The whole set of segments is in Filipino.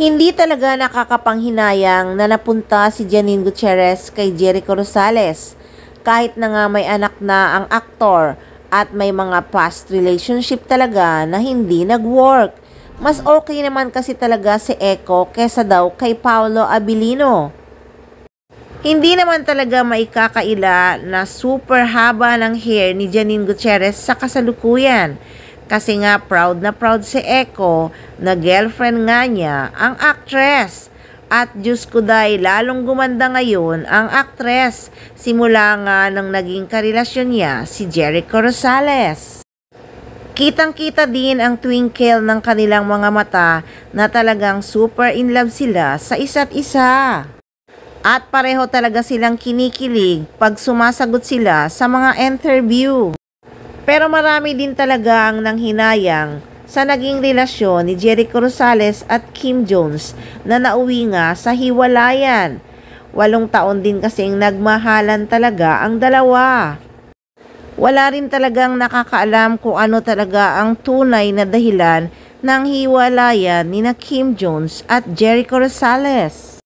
Hindi talaga nakakapanghinayang na napunta si Janine Gutierrez kay Jericho Rosales. Kahit na nga may anak na ang aktor at may mga past relationship talaga na hindi nag-work. Mas okay naman kasi talaga si Echo kesa daw kay Paolo Abilino. Hindi naman talaga maikakaila na super haba ng hair ni Janine Gutierrez sa kasalukuyan. Kasi nga proud na proud si Echo na girlfriend nga niya ang actress. At Diyos ko dahil lalong gumanda ngayon ang actress simula nga nang naging karelasyon niya si Jericho Rosales. Kitang-kita din ang twinkle ng kanilang mga mata na talagang super in love sila sa isa't isa. At pareho talaga silang kinikilig pag sumasagot sila sa mga interview. Pero marami din talaga ang nanghinayang sa naging relasyon ni Jericho Rosales at Kim Jones na nauwi nga sa hiwalayan. 8 taon din kasing nagmahalan talaga ang dalawa. Wala rin talagang nakakaalam kung ano talaga ang tunay na dahilan ng hiwalayan ni na Kim Jones at Jericho Rosales.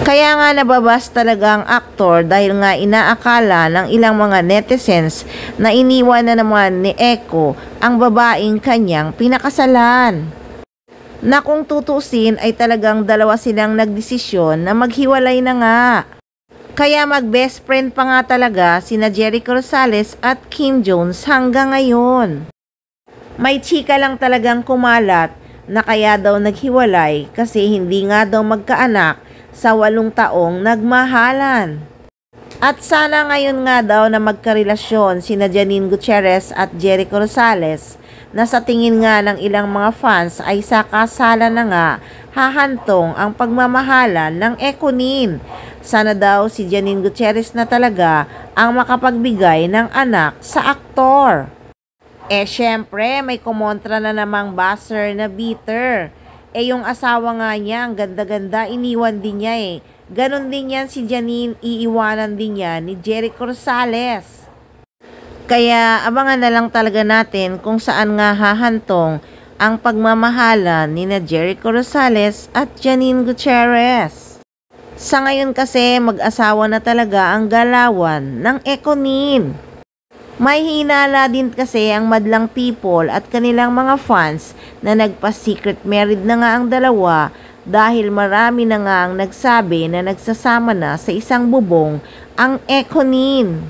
Kaya nga nababas talaga ang aktor dahil nga inaakala ng ilang mga netizens na iniwan na naman ni Echo ang babaeng kanyang pinakasalan. Na kung tutusin ay talagang dalawa silang nagdesisyon na maghiwalay na nga. Kaya mag-best friend pa nga talaga sina Jericho Rosales at Kim Jones hanggang ngayon. May chika lang talagang kumalat na kaya daw naghiwalay kasi hindi nga daw magkaanak sa 8 taong nagmahalan. At sana ngayon nga daw na magkarelasyon sina Janine Gutierrez at Jericho Rosales na sa tingin nga ng ilang mga fans ay sa kasalan na nga hahantong ang pagmamahalan ng Econin. Sana daw si Janine Gutierrez na talaga ang makapagbigay ng anak sa aktor. Syempre may kumontra na namang buzzer na bitter. Yung asawa nga niya, ang ganda-ganda, iniwan din niya Ganon din yan si Janine, iiwanan din niya ni Jericho Rosales. Kaya abangan na lang talaga natin kung saan nga hahantong ang pagmamahalan ni na Jericho Rosales at Janine Gutierrez. Sa ngayon kasi mag-asawa na talaga ang galawan ng Econin. May hinala din kasi ang madlang people at kanilang mga fans na nagpa-secret married na nga ang dalawa dahil marami na nga ang nagsabi na nagsasama na sa isang bubong ang Econin.